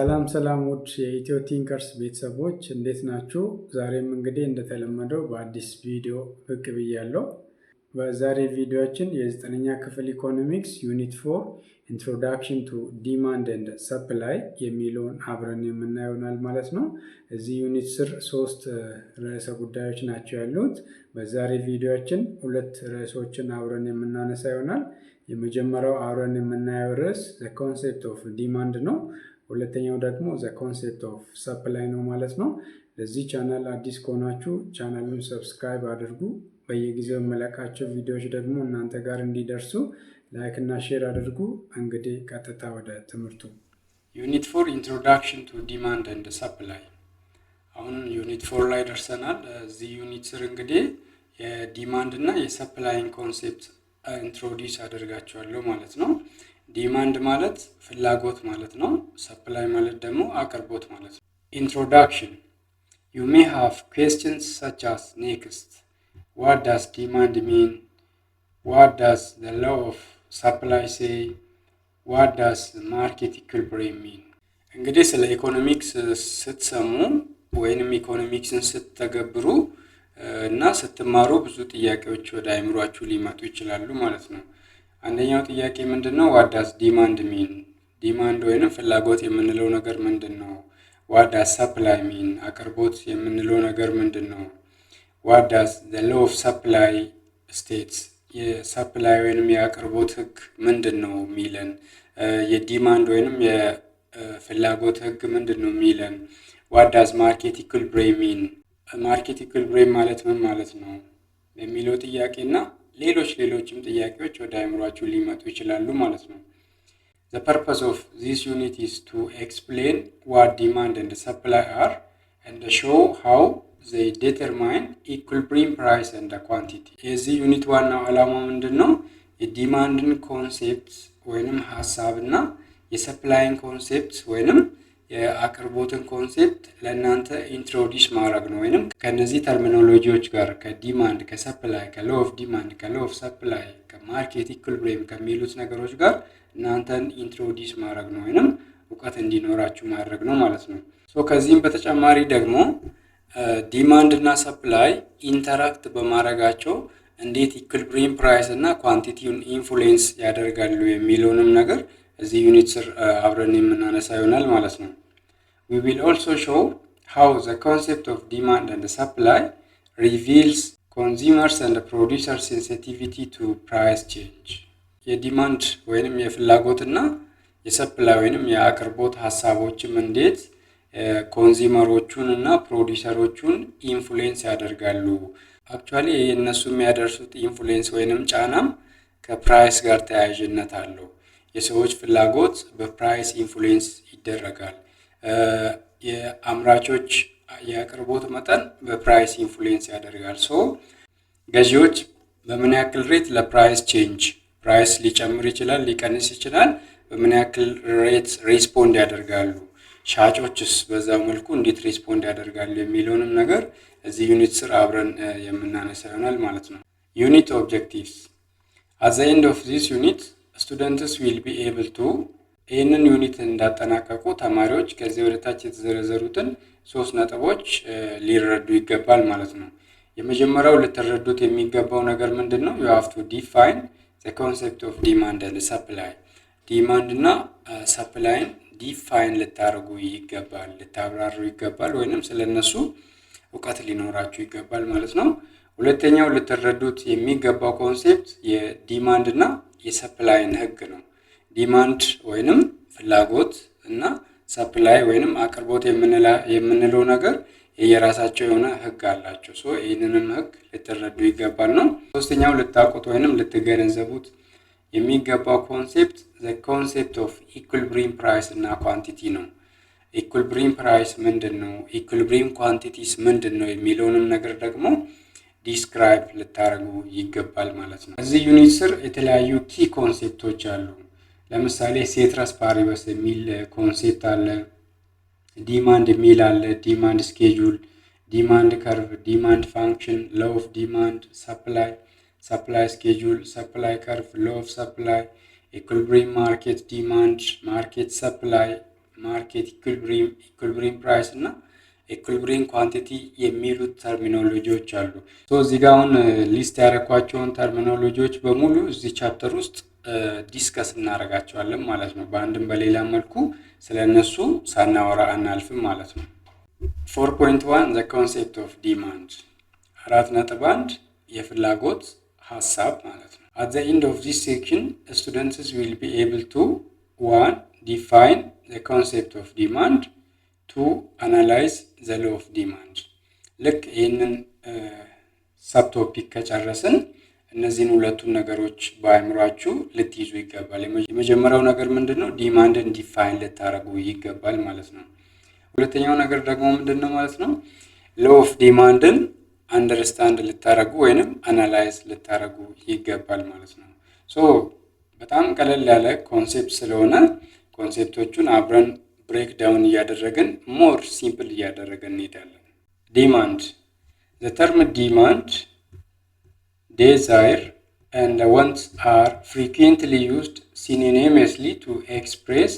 ሰላም ውድ የኢትዮ ቲንከርስ ቤተሰቦች እንዴት ናችሁ? ዛሬም እንግዲህ እንደተለመደው በአዲስ ቪዲዮ ብቅ ብያለሁ። በዛሬ ቪዲዮችን የ9ኛ ክፍል ኢኮኖሚክስ ዩኒት 4 ኢንትሮዳክሽን ቱ ዲማንድ ኤንድ ሰፕላይ የሚለውን አብረን የምናየው ይሆናል ማለት ነው። እዚህ ዩኒት ስር 3 ርዕሰ ጉዳዮች ናቸው ያሉት። በዛሬ ቪዲዮችን 2 ርዕሶችን አብረን የምናነሳ ይሆናል። የመጀመሪያው አብረን የምናየው ርዕስ ዘ ኮንሴፕት ኦፍ ዲማንድ ነው። ሁለተኛው ደግሞ ዘ ኮንሴፕት ኦፍ ሰፕላይ ነው ማለት ነው። ለዚህ ቻናል አዲስ ከሆናችሁ ቻናሉን ሰብስክራይብ አድርጉ። በየጊዜው የመለቃቸው ቪዲዮዎች ደግሞ እናንተ ጋር እንዲደርሱ ላይክ እና ሼር አድርጉ። እንግዲህ ቀጥታ ወደ ትምህርቱ። ዩኒት 4 ኢንትሮዳክሽን ቱ ዲማንድ ኤንድ ሰፕላይ። አሁን ዩኒት 4 ላይ ደርሰናል። እዚህ ዩኒት ስር እንግዲህ የዲማንድ እና የሰፕላይን ኮንሴፕት ኢንትሮዲውስ አደርጋቸዋለሁ ማለት ነው። ዲማንድ ማለት ፍላጎት ማለት ነው። ሰፕላይ ማለት ደግሞ አቅርቦት ማለት ነው። ኢንትሮዳክሽን You may have questions such as next, what does demand mean? What does the law of supply say? What does market equilibrium mean? እንግዲህ ስለ ኢኮኖሚክስ ስትሰሙ ወይንም ኢኮኖሚክስን ስትተገብሩ እና ስትማሩ ብዙ ጥያቄዎች ወደ አእምሯችሁ ሊመጡ ይችላሉ ማለት ነው። አንደኛው ጥያቄ ምንድነው? what does demand mean? ዲማንድ ወይንም ፍላጎት የምንለው ነገር ምንድነው? what does supply mean? አቅርቦት የምንለው ነገር ምንድነው? what does the law of supply states? የሰፕላይ ወይንም የአቅርቦት ህግ ምንድነው ሚለን? የዲማንድ ወይንም የፍላጎት ህግ ምንድነው ሚለን? what does market equilibrium mean? ማርኬት ኢኩሊብሪየም ማለት ምን ማለት ነው የሚለው ጥያቄና ሌሎችም ጥያቄዎች ወደ አእምሯችሁ ሊመጡ ይችላሉ ማለት ነው። The purpose of this unit is to explain what demand and supply are and show how they determine equilibrium price and quantity. የዚህ ዩኒት ዋናው ዓላማ ምንድነው? የዲማንድን ኮንሴፕት ወይንም ሐሳብና የሰፕላይን ኮንሴፕት ወይንም የአቅርቦትን ኮንሴፕት ለእናንተ ኢንትሮዲውስ ማድረግ ነው። ወይንም ከነዚህ ተርሚኖሎጂዎች ጋር ከዲማንድ፣ ከሰፕላይ፣ ከሎው ኦፍ ዲማንድ፣ ከሎው ኦፍ ሰፕላይ፣ ከማርኬት ኢኩሊብሪየም ከሚሉት ነገሮች ጋር እናንተን ኢንትሮዲውስ ማድረግ ነው ወይንም እውቀት እንዲኖራችሁ ማድረግ ነው ማለት ነው። ከዚህም በተጨማሪ ደግሞ ዲማንድ እና ሰፕላይ ኢንተራክት በማድረጋቸው እንዴት ኢኩሊብሪየም ፕራይስ እና ኳንቲቲውን ኢንፍሉዌንስ ያደርጋሉ የሚለውንም ነገር እዚህ ዩኒት ስር አብረን የምናነሳ ይሆናል ማለት ነው። We will also show how the concept of demand and supply reveals consumers and producers sensitivity to price change. የዲማንድ ወይንም የፍላጎትና የሰፕላይ ወይንም የአቅርቦት ሐሳቦችም እንዴት ኮንሱመሮቹን እና ፕሮዲውሰሮቹን ኢንፍሉዌንስ ያደርጋሉ። አክቹአሊ የነሱ የሚያደርሱት ኢንፍሉዌንስ ወይንም ጫናም ከፕራይስ ጋር ተያያዥነት አለው። የሰዎች ፍላጎት በፕራይስ ኢንፍሉዌንስ ይደረጋል። የአምራቾች የአቅርቦት መጠን በፕራይስ ኢንፍሉዌንስ ያደርጋል። ገዢዎች በምን ያክል ሬት ለፕራይስ ቼንጅ ፕራይስ ሊጨምር ይችላል፣ ሊቀንስ ይችላል፣ በምን ያክል ሬት ሪስፖንድ ያደርጋሉ፣ ሻጮችስ በዛው መልኩ እንዴት ሪስፖንድ ያደርጋሉ የሚለውንም ነገር እዚህ ዩኒት ስር አብረን የምናነሳ ይሆናል ማለት ነው። ዩኒት ኦብጀክቲቭስ at the end of this unit students will be able to ይህንን ዩኒት እንዳጠናቀቁ ተማሪዎች ከዚህ ወደ ታች የተዘረዘሩትን 3 ነጥቦች ሊረዱ ይገባል ማለት ነው። የመጀመሪያው ልትረዱት የሚገባው ነገር ምንድነው? you have to define the concept of demand and supply. ዲማንድ እና ሰፕላይን ዲፋይን ልታደርጉ ይገባል፣ ልታብራሩ ይገባል፣ ወይንም ስለነሱ እውቀት ሊኖራችሁ ይገባል ማለት ነው። ሁለተኛው ልትረዱት የሚገባው ኮንሴፕት የዲማንድ እና የሰፕላይን ህግ ነው። ዲማንድ ወይንም ፍላጎት እና ሰፕላይ ወይንም አቅርቦት የምንለው ነገር የራሳቸው የሆነ ህግ አላቸው። ይህንንም ህግ ልትረዱ ይገባል ነው። ሶስተኛው ልታውቁት ወይንም ልትገነዘቡት የሚገባው ኮንሴፕት the concept of equilibrium price እና ኳንቲቲ ነው። ኢኩሊብሪየም ፕራይስ ምንድነው? ኢኩሊብሪየም ኳንቲቲስ ምንድነው የሚለውንም ነገር ደግሞ ዲስክራይብ ልታደርጉ ይገባል ማለት ነው። እዚህ ዩኒት ስር የተለያዩ ኪ ኮንሴፕቶች አሉ። ለምሳሌ ሴትረስ ፓሪበስ የሚል ኮንሴፕት አለ፣ ዲማንድ የሚል አለ፣ ዲማንድ ስኬጁል፣ ዲማንድ ከርቭ፣ ዲማንድ ፋንክሽን፣ ሎው ኦፍ ዲማንድ፣ ሰፕላይ ስኬጁል፣ ሰፕላይ ከርቭ፣ ሎው ኦፍ ሰፕላይ፣ ኢኩሊብሪየም ማርኬት ዲማንድ፣ ማርኬት ሰፕላይ፣ ማርኬት ኢኩሊብሪየም ፕራይስ እና ኢኩሊብሪየም ኳንቲቲ የሚሉት ተርሚኖሎጂዎች አሉ። እዚህ ጋር አሁን ሊስት ያደረኳቸውን ተርሚኖሎጂዎች በሙሉ እዚህ ቻፕተር ውስጥ ዲስከስ እናደርጋቸዋለን ማለት ነው። በአንድም በሌላ መልኩ ስለነሱ ሳናወራ አናልፍም ማለት ነው። 4.1 the concept of demand 4.1 የፍላጎት ሐሳብ ማለት ነው። At the end of this section, students will be able to 1. define the concept of demand, 2. analyze the law of demand። ልክ ይህንን ሳብቶፒክ ከጨረስን እነዚህን ሁለቱን ነገሮች በአእምሯችሁ ልትይዙ ይገባል። የመጀመሪያው ነገር ምንድነው? ዲማንድን ዲፋይን ልታረጉ ይገባል ማለት ነው። ሁለተኛው ነገር ደግሞ ምንድነው ማለት ነው? ሎው ኦፍ ዲማንድን አንደርስታንድ ልታረጉ ወይንም አናላይዝ ልታረጉ ይገባል ማለት ነው። በጣም ቀለል ያለ ኮንሴፕት ስለሆነ ኮንሴፕቶቹን አብረን ብሬክ ዳውን እያደረግን ሞር ሲምፕል እያደረግን እንሄዳለን። ዲማንድ the term demand, desire and wants are frequently used synonymously to express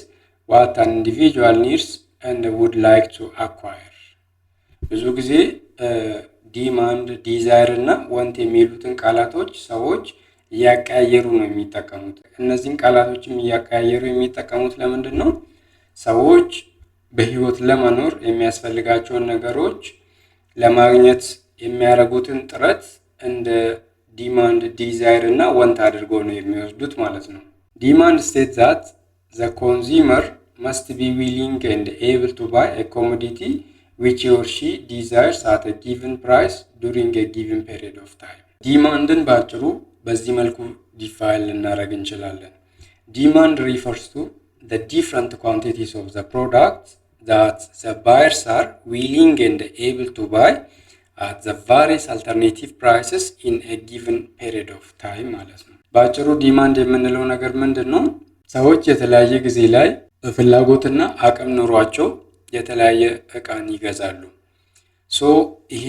what an individual needs and would like to acquire። ብዙ ጊዜ ዲማንድ፣ ዲዛይር እና ዋንት የሚሉትን ቃላቶች ሰዎች እያቀያየሩ ነው የሚጠቀሙት። እነዚህን ቃላቶችም እያቀያየሩ የሚጠቀሙት ለምንድን ነው? ሰዎች በህይወት ለመኖር የሚያስፈልጋቸውን ነገሮች ለማግኘት የሚያደርጉትን ጥረት እንደ ዲማንድ፣ ዲዛይር እና ዋንት አድርገው ነው የሚወስዱት ማለት ነው። ዲማንድ states that the consumer must be willing and able to buy a commodity which he or she desires at a given price during a given period of time። ዲማንድን ባጭሩ በዚህ መልኩ ዲፋይን ልናደርግ እንችላለን። ዲማንድ refers to the different quantities of the product that the buyers are willing and able to buy at the various alternative prices in a given period of time ማለት ነው። ባጭሩ ዲማንድ የምንለው ነገር ምንድነው? ሰዎች የተለያየ ጊዜ ላይ በፍላጎትና አቅም ኖሯቸው የተለያየ እቃን ይገዛሉ። ይሄ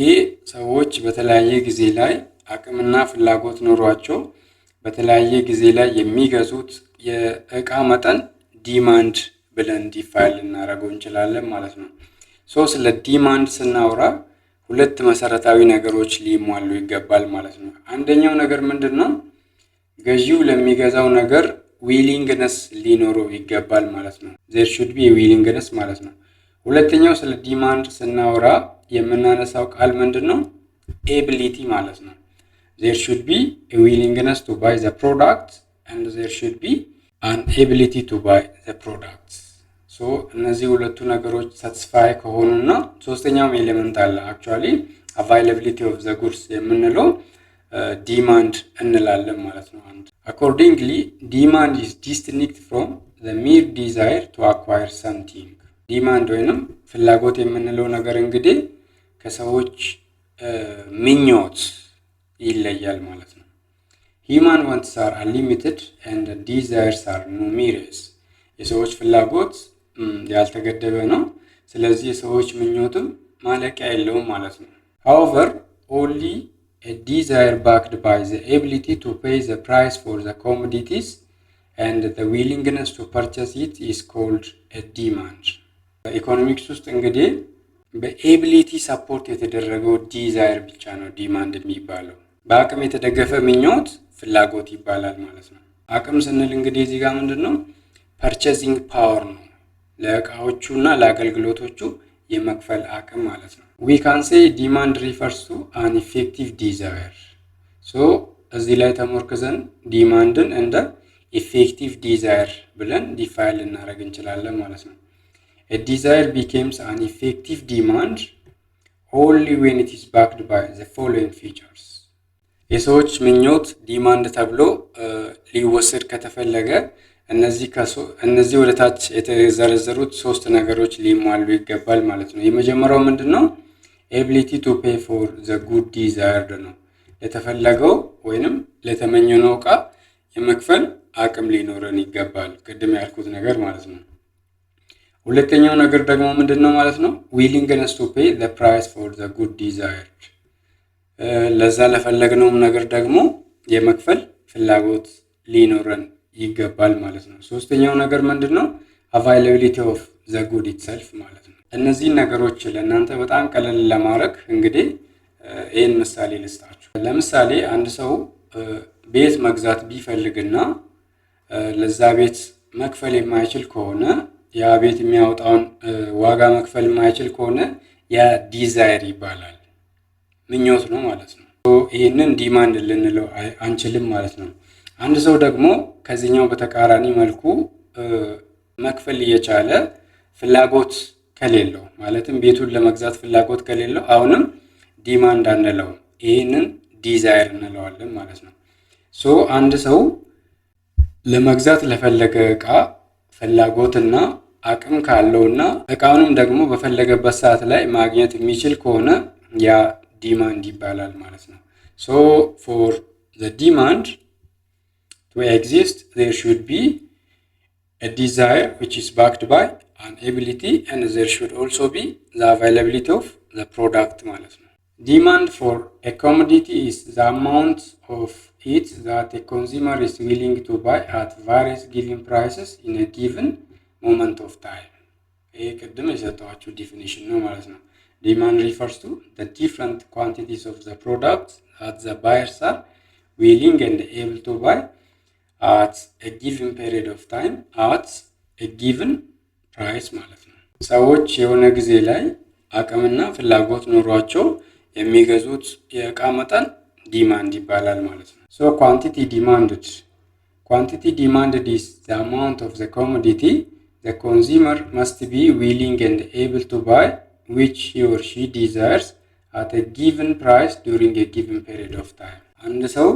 ሰዎች በተለያየ ጊዜ ላይ አቅምና ፍላጎት ኖሯቸው በተለያየ ጊዜ ላይ የሚገዙት የእቃ መጠን ዲማንድ ብለን ዲፋይን ልናደርገው እንችላለን ማለት ነው። ስለ ዲማንድ ስናወራ ሁለት መሰረታዊ ነገሮች ሊሟሉ ይገባል ማለት ነው። አንደኛው ነገር ምንድነው? ገዢው ለሚገዛው ነገር ዊሊንግነስ ሊኖረው ይገባል ማለት ነው። there should be a willingness ማለት ነው። ሁለተኛው ስለ ዲማንድ ስናወራ የምናነሳው ቃል ምንድነው? ኤቢሊቲ ማለት ነው። there should be a willingness to buy the product and there should be an ability to buy the product። እነዚህ ሁለቱ ነገሮች ሳቲስፋይ ከሆኑና ሶስተኛው ኤሌመንት አለ actually availability of the goods የምንለው ዲማንድ እንላለን ማለት ነው። accordingly demand is distinct from the mere desire to acquire something። ዲማንድ ወይንም ፍላጎት የምንለው ነገር እንግዲህ ከሰዎች ምኞት ይለያል ማለት ነው። human wants are unlimited and desires are numerous። የሰዎች ፍላጎት ያልተገደበ ነው። ስለዚህ የሰዎች ምኞትም ማለቂያ የለውም ማለት ነው። however only a desire backed by the ability to pay the price for the commodities and the willingness to purchase it is called a demand። በኢኮኖሚክስ ውስጥ እንግዲህ በኤቢሊቲ ሰፖርት የተደረገው ዲዛይር ብቻ ነው ዲማንድ የሚባለው። በአቅም የተደገፈ ምኞት ፍላጎት ይባላል ማለት ነው። አቅም ስንል እንግዲህ እዚህ ጋር ምንድነው? ፐርቼዚንግ ፓወር ነው። ለእቃዎቹና ለአገልግሎቶቹ የመክፈል አቅም ማለት ነው። we can say demand refers to an effective desire። እዚህ ላይ ተመርኩዘን ዲማንድን እንደ effective desire ብለን ዲፋይን ልናደርግ እንችላለን ማለት ነው። a desire becomes an effective demand only when it is backed by the following features። የሰዎች ምኞት ዲማንድ ተብሎ ሊወሰድ ከተፈለገ እነዚህ ወደ ታች የተዘረዘሩት ሶስት ነገሮች ሊሟሉ ይገባል ማለት ነው። የመጀመሪያው ምንድነው? ability to pay for the good desired ነው። ለተፈለገው ወይንም ለተመኘነው እቃ የመክፈል አቅም ሊኖረን ይገባል። ቅድም ያልኩት ነገር ማለት ነው። ሁለተኛው ነገር ደግሞ ምንድነው ማለት ነው? willingness to pay the price for the good desired። ለዛ ለፈለግነው ነገር ደግሞ የመክፈል ፍላጎት ሊኖረን ይገባል ማለት ነው። ሶስተኛው ነገር ምንድነው? availability of ዘ ጉድ ኢትሰልፍ ማለት ነው። እነዚህን ነገሮች ለእናንተ በጣም ቀለል ለማድረግ እንግዲህ ይህን ምሳሌ ልስጣችሁ። ለምሳሌ አንድ ሰው ቤት መግዛት ቢፈልግና ለዛ ቤት መክፈል የማይችል ከሆነ ያ ቤት የሚያወጣውን ዋጋ መክፈል የማይችል ከሆነ ያ ዲዛይር ይባላል፣ ምኞት ነው ማለት ነው። ይህንን ዲማንድ ልንለው አንችልም ማለት ነው። አንድ ሰው ደግሞ ከዚህኛው በተቃራኒ መልኩ መክፈል እየቻለ ፍላጎት ከሌለው ማለትም ቤቱን ለመግዛት ፍላጎት ከሌለው አሁንም ዲማንድ አንለውም፣ ይህንን ዲዛይር እንለዋለን ማለት ነው። አንድ ሰው ለመግዛት ለፈለገ እቃ ፍላጎትና አቅም ካለውና እቃውንም ደግሞ በፈለገበት ሰዓት ላይ ማግኘት የሚችል ከሆነ ያ ዲማንድ ይባላል ማለት ነው። for the demand to exist there should be a desire which is backed by an ability and there should also be the availability of the product ማለት ነው። Demand for a commodity is the amount of it that a consumer is willing to buy at various given prices in a given moment of time. ይሄ ቅድም የሰጠኋችሁ ዲፊኒሽን ነው ማለት ነው። Demand refers to the different quantities of the product that the buyers are willing and able to buy at a given period of time at a given price ማለት ነው። ሰዎች የሆነ ጊዜ ላይ አቅምና ፍላጎት ኖሯቸው የሚገዙት የእቃ መጠን ዲማንድ ይባላል ማለት ነው። quantity demanded is the amount of the commodity the consumer must be willing and able to buy which he or she desires at a given price during a given period of time. አንድ ሰው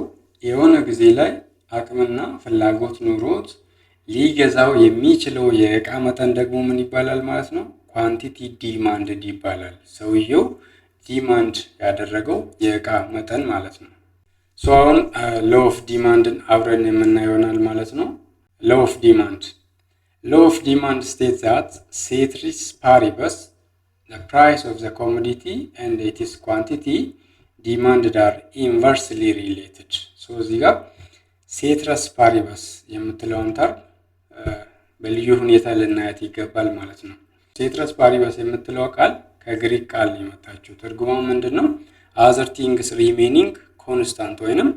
የሆነ ጊዜ ላይ አቅምና ፍላጎት ኖሮት ሊገዛው የሚችለው የእቃ መጠን ደግሞ ምን ይባላል ማለት ነው? ኳንቲቲ ዲማንድድ ይባላል። ሰውየው ዲማንድ ያደረገው የእቃ መጠን ማለት ነው። አሁን ሎው ኦፍ ዲማንድን አብረን የምናየው ይሆናል ማለት ነው። ሎው ኦፍ ዲማንድ states that ceteris paribus the price of the commodity and its quantity demanded are inversely related. እዚህ ጋር ሴትረስ ፓሪበስ የምትለውን ተርም በልዩ ሁኔታ ልናያት ይገባል ማለት ነው። ሴትረስ ፓሪበስ የምትለው ቃል ከግሪክ ቃል የመጣችው ትርጉሙ ምንድነው? other things remaining constant ወይንም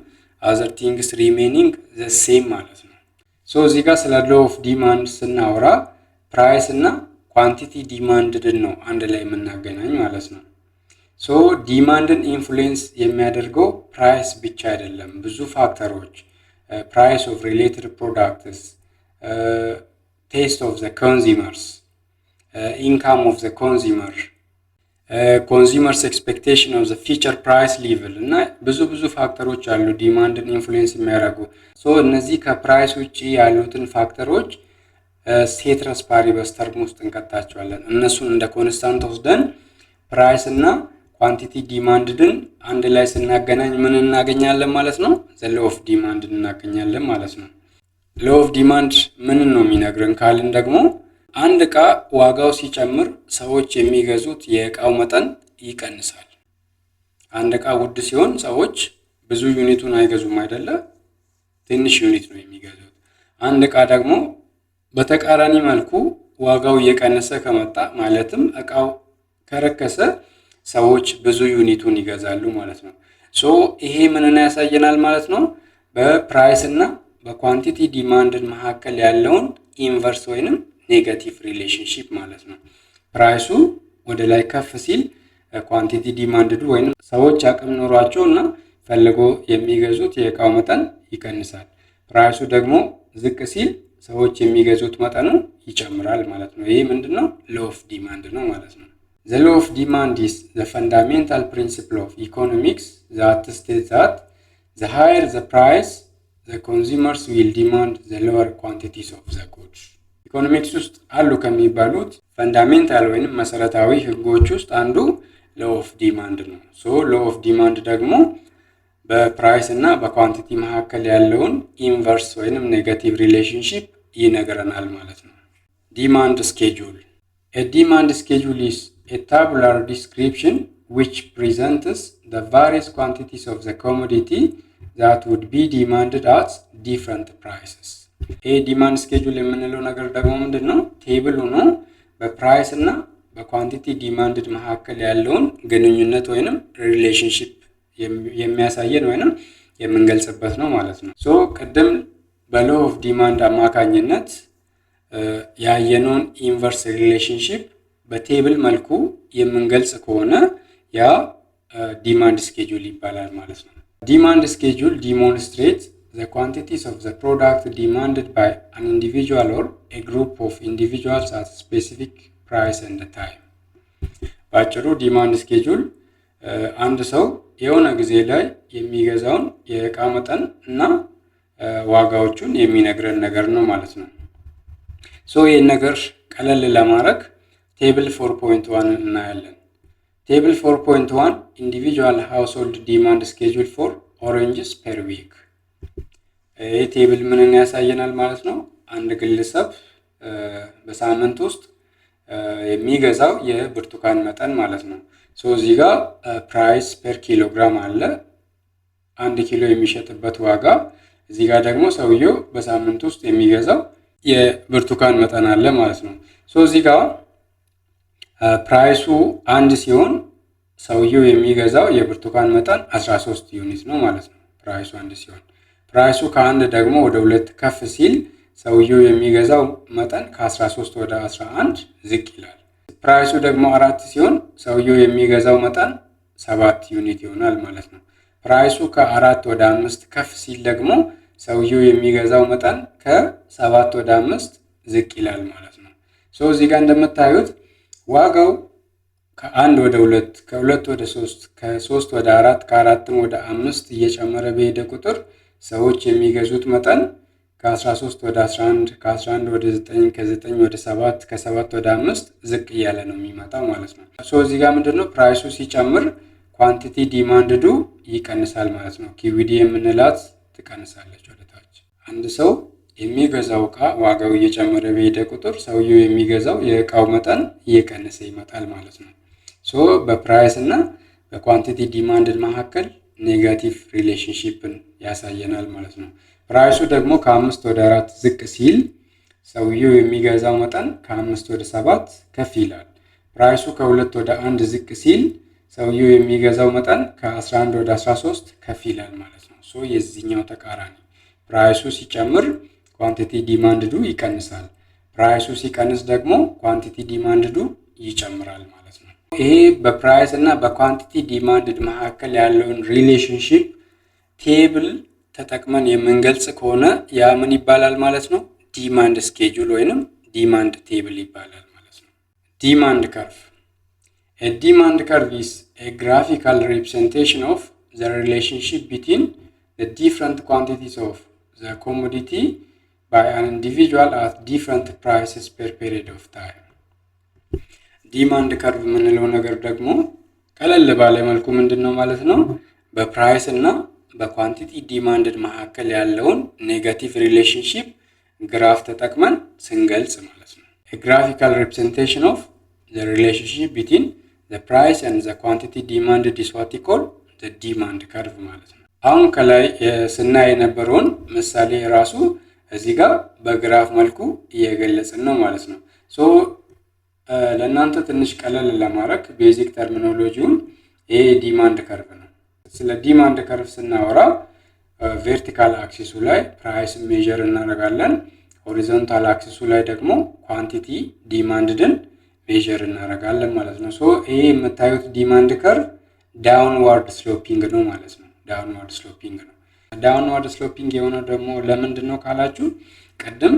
other things remaining the same ማለት ነው። እዚህ ጋር ስለ law of demand ስናወራ ፕራይስ እና ኳንቲቲ ዲማንድን ነው አንድ ላይ የምናገናኝ ማለት ነው። ዲማንድን ኢንፍሉዌንስ የሚያደርገው ፕራይስ ብቻ አይደለም፣ ብዙ ፋክተሮች ፕራይስ ኦፍ ሪሌትድ ፕሮዳክትስ፣ ቴስት ኦፍ ዘ ኮንሱመርስ፣ ኢንካም ኦፍ ዘ ኮንሱመር፣ ኮንሱመርስ ኤክስፔክቴሽን ኦፍ ዘ ፊቸር ፕራይስ ሌቭል እና ብዙ ፋክተሮች አሉ ዲማንድን ኢንፍሉዌንስ የሚያደርጉ። እነዚህ ከፕራይስ ውጪ ያሉትን ፋክተሮች ሴትረስ ፓሪበስ ተርም ውስጥ እንከታቸዋለን። እነሱን እንደ ኮንስታንት ወስደን ፕራይስ እና ኳንቲቲ ዲማንድን አንድ ላይ ስናገናኝ ምን እናገኛለን ማለት ነው? ዘ ሎው ኦፍ ዲማንድ እናገኛለን ማለት ነው። ሎው ኦፍ ዲማንድ ምን ነው የሚነግረን ካልን ደግሞ አንድ እቃ ዋጋው ሲጨምር ሰዎች የሚገዙት የእቃው መጠን ይቀንሳል። አንድ እቃ ውድ ሲሆን ሰዎች ብዙ ዩኒቱን አይገዙም አይደለ? ትንሽ ዩኒት ነው የሚገዙት። አንድ እቃ ደግሞ በተቃራኒ መልኩ ዋጋው እየቀነሰ ከመጣ ማለትም እቃው ከረከሰ ሰዎች ብዙ ዩኒቱን ይገዛሉ ማለት ነው። ይሄ ምንን ያሳየናል ማለት ነው? በፕራይስ እና በኳንቲቲ ዲማንድን መካከል ያለውን ኢንቨርስ ወይንም ኔጋቲቭ ሪሌሽንሺፕ ማለት ነው። ፕራይሱ ወደ ላይ ከፍ ሲል ኳንቲቲ ዲማንድዱ ወይንም ሰዎች አቅም ኖሯቸው እና ፈልጎ የሚገዙት የእቃው መጠን ይቀንሳል። ፕራይሱ ደግሞ ዝቅ ሲል ሰዎች የሚገዙት መጠኑ ይጨምራል ማለት ነው። ይሄ ምንድነው? ሎው ኦፍ ዲማንድ ነው ማለት ነው። The law of demand is the fundamental principle of economics that states that the higher the price, the consumers will demand the lower quantities of the goods. ኢኮኖሚክስ ውስጥ አሉ ከሚባሉት ፈንዳሜንታል ወይንም መሰረታዊ ህጎች ውስጥ አንዱ law of demand ነው። law of demand ደግሞ በፕራይስ እና በኳንቲቲ መካከል ያለውን ኢንቨርስ ወይንም ኔጋቲቭ ሪሌሽንሺፕ ይነግረናል ማለት ነው። ዲማንድ ስኬጁል A demand schedule is a tabular description which presents the various quantities of the commodity that would be demanded at different prices. A demand schedule የምንለው ነገር ደግሞ ምንድነው? ቴብል ሆኖ በፕራይስ እና በኳንቲቲ ዲማንድድ መካከል ያለውን ግንኙነት ወይንም ሪሌሽንሺፕ የሚያሳየን ወይንም የምንገልጽበት ነው ማለት ነው። ሶ ቅድም በሎ ኦፍ ዲማንድ አማካኝነት ያየነውን ኢንቨርስ ሪሌሽንሺፕ በቴብል መልኩ የምንገልጽ ከሆነ ያ ዲማንድ ስኬጁል ይባላል ማለት ነው። ዲማንድ ስኬጁል ዲሞንስትሬት the quantities of the product demanded by an individual or a group of individuals at a specific price and time። ባጭሩ ዲማንድ ስኬጁል አንድ ሰው የሆነ ጊዜ ላይ የሚገዛውን የእቃ መጠን እና ዋጋዎቹን የሚነግረን ነገር ነው ማለት ነው። ሶ ይህን ነገር ቀለል ለማድረግ ቴብል 4.1 እናያለን። ቴብል 4.1 ኢንዲቪጁዋል ሃውስሆልድ ዲማንድ ስኬጁል ፎር ኦሬንጅስ ፐር ዊክ። ይህ ቴብል ምንን ያሳየናል ማለት ነው? አንድ ግለሰብ በሳምንት ውስጥ የሚገዛው የብርቱካን መጠን ማለት ነው። ሶ እዚህ ጋር ፕራይስ ፐር ኪሎግራም አለ፣ 1 ኪሎ የሚሸጥበት ዋጋ። እዚህ ጋር ደግሞ ሰውየው በሳምንት ውስጥ የሚገዛው የብርቱካን መጠን አለ ማለት ነው። ሶ እዚህ ጋር ፕራይሱ 1 ሲሆን ሰውየው የሚገዛው የብርቱካን መጠን 13 ዩኒት ነው ማለት ነው። ፕራይሱ 1 ሲሆን፣ ፕራይሱ ከ1 ደግሞ ወደ 2 ከፍ ሲል ሰውየው የሚገዛው መጠን ከ13 ወደ 11 ዝቅ ይላል። ፕራይሱ ደግሞ 4 ሲሆን ሰውየው የሚገዛው መጠን 7 ዩኒት ይሆናል ማለት ነው። ፕራይሱ ከ4 ወደ 5 ከፍ ሲል ደግሞ ሰውየው የሚገዛው መጠን ከ7 ወደ 5 ዝቅ ይላል ማለት ነው። ሶ እዚህ ጋር እንደምታዩት ዋጋው ከ1 ወደ 2 ከ2 ወደ 3 ከ3 ወደ 4 ከ4 ወደ 5 እየጨመረ በሄደ ቁጥር ሰዎች የሚገዙት መጠን ከ13 ወደ 11 ከ11 ወደ 9 ከ9 ወደ 7 ከ7 ወደ 5 ዝቅ እያለ ነው የሚመጣው ማለት ነው። ሶ እዚህ ጋር ምንድነው ፕራይሱ ሲጨምር ኳንቲቲ ዲማንድዱ ይቀንሳል ማለት ነው። ኪዊዲ የምንላት ትቀንሳለች ወደ ታች። አንድ ሰው የሚገዛው እቃ ዋጋው እየጨመረ በሄደ ቁጥር ሰውየው የሚገዛው የእቃው መጠን እየቀነሰ ይመጣል ማለት ነው። ሶ በፕራይስ እና በኳንቲቲ ዲማንድድ መካከል ኔጋቲቭ ሪሌሽንሺፕን ያሳየናል ማለት ነው። ፕራይሱ ደግሞ ከ5 ወደ 4 ዝቅ ሲል ሰውየው የሚገዛው መጠን ከ5 ወደ 7 ከፍ ይላል። ፕራይሱ ከ2 ወደ 1 ዝቅ ሲል ሰውየው የሚገዛው መጠን ከ11 ወደ 13 ከፍ ይላል ማለት ነው። ሶ የዚህኛው ተቃራኒ ፕራይሱ ሲጨምር ኳንቲቲ ዲማንድዱ ይቀንሳል። ፕራይሱ ሲቀንስ ደግሞ ኳንቲቲ ዲማንድዱ ይጨምራል ማለት ነው። ይሄ በፕራይስ እና በኳንቲቲ ዲማንድድ መካከል ያለውን ሪሌሽንሺፕ ቴብል ተጠቅመን የምንገልጽ ከሆነ ያ ምን ይባላል ማለት ነው? ዲማንድ ስኬጁል ወይንም ዲማንድ ቴብል ይባላል ማለት ነው። ዲማንድ ከርቭ A demand curve is a graphical representation of the relationship between the different quantities of the commodity by an individual at different prices per period of time. ዲማንድ ከርቭ የምንለው ነገር ደግሞ ቀለል ባለ መልኩ ምንድነው ማለት ነው? በፕራይስ እና በኳንቲቲ ዲማንድድ መካከል ያለውን ኔጋቲቭ ሪሌሽንሺፕ ግራፍ ተጠቅመን ስንገልጽ ማለት ነው። A graphical representation of the relationship between the price and the quantity demanded is what we call the demand curve ማለት ነው። አሁን ከላይ ስናይ የነበረውን ምሳሌ ራሱ እዚህ ጋር በግራፍ መልኩ እየገለጽን ነው ማለት ነው። ሶ ለእናንተ ትንሽ ቀለል ለማድረግ ቤዚክ ተርሚኖሎጂውን ይሄ ዲማንድ ከርቭ ነው። ስለ ዲማንድ ከርቭ ስናወራ ቨርቲካል አክሲሱ ላይ ፕራይስ ሜጀር እናደርጋለን፣ ሆሪዞንታል አክሲሱ ላይ ደግሞ ኳንቲቲ ዲማንድድን ሜጀር እናደርጋለን ማለት ነው። ሶ ይሄ የምታዩት ዲማንድ ከርቭ ዳውንዋርድ ስሎፒንግ ነው ማለት ነው። ዳውንዋርድ ስሎፒንግ ነው። ዳውንዋርድ ስሎፒንግ የሆነው ደግሞ ለምንድን ነው ካላችሁ ቅድም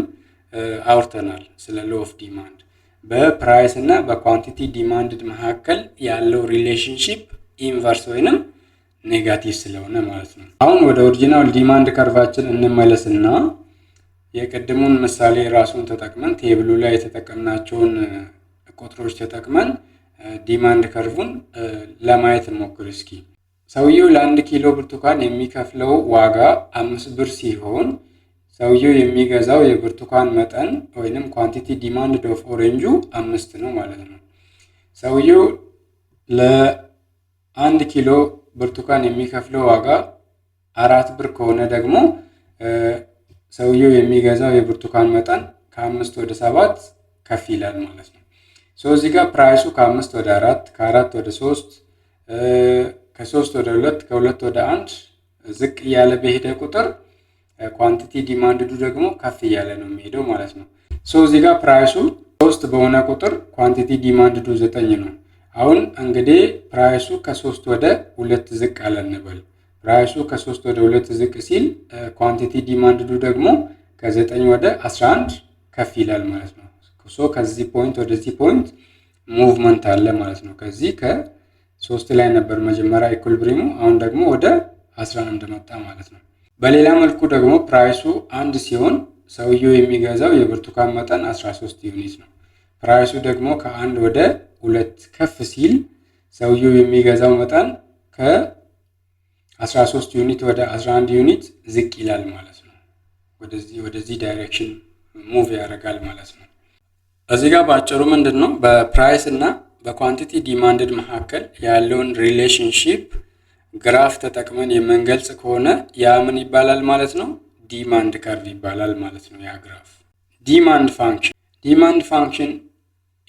አውርተናል ስለ ሎ ኦፍ ዲማንድ በፕራይስ እና በኳንቲቲ ዲማንድድ መካከል ያለው ሪሌሽንሺፕ ኢንቨርስ ወይንም ኔጋቲቭ ስለሆነ ማለት ነው። አሁን ወደ ኦሪጂናል ዲማንድ ከርቫችን እንመለስና የቅድሙን ምሳሌ ራሱን ተጠቅመን ቴብሉ ላይ የተጠቀምናቸውን ቁጥሮች ተጠቅመን ዲማንድ ከርቭን ለማየት እንሞክር እስኪ። ሰውየው ለ1 ኪሎ ብርቱካን የሚከፍለው ዋጋ 5 ብር ሲሆን ሰውየው የሚገዛው የብርቱካን መጠን ወይንም ኳንቲቲ ዲማንድ ኦፍ ኦሬንጁ 5 ነው ማለት ነው። ሰውየው ለ1 ኪሎ ብርቱካን የሚከፍለው ዋጋ 4 ብር ከሆነ ደግሞ ሰውየው የሚገዛው የብርቱካን መጠን ከ5 ወደ 7 ከፍ ይላል ማለት ነው። እዚህ ጋር ፕራይሱ ከ5 ወደ 4 ከ4 ወደ 3 ከ3 ወደ 2 ከ2 ወደ 1 ዝቅ እያለ በሄደ ቁጥር ኳንቲቲ ዲማንድዱ ደግሞ ከፍ እያለ ነው የሚሄደው ማለት ነው። እዚህ ጋር ፕራይሱ 3 በሆነ ቁጥር ኳንቲቲ ዲማንድዱ 9 ነው። አሁን እንግዲህ ፕራይሱ ከ3 ወደ 2 ዝቅ አለ እንበል። ፕራይሱ ከ3 ወደ 2 ዝቅ ሲል ኳንቲቲ ዲማንድዱ ደግሞ ከ9 ወደ 11 ከፍ ይላል ማለት ነው። ከዚህ ፖይንት ወደዚህ ፖይንት ሙቭመንት አለ ማለት ነው። ከዚህ ከ3 ላይ ነበር መጀመሪያ ኢኩሊብሪየሙ፣ አሁን ደግሞ ወደ 11 መጣ ማለት ነው። በሌላ መልኩ ደግሞ ፕራይሱ 1 ሲሆን ሰውየው የሚገዛው የብርቱካን መጠን 13 ዩኒት ነው። ፕራይሱ ደግሞ ከ1 ወደ 2 ከፍ ሲል ሰውየው የሚገዛው መጠን ከ13 ዩኒት ወደ 11 ዩኒት ዝቅ ይላል ማለት ነው። ወደዚህ ዳይሬክሽን ሙቭ ያደርጋል ማለት ነው። እዚህ ጋር ባጭሩ ምንድነው በፕራይስ እና በኳንቲቲ ዲማንድድ መካከል ያለውን ሪሌሽንሺፕ ግራፍ ተጠቅመን የምንገልጽ ከሆነ ያ ምን ይባላል ማለት ነው? ዲማንድ ከርቭ ይባላል ማለት ነው። ያ ግራፍ ዲማንድ ፋንክሽን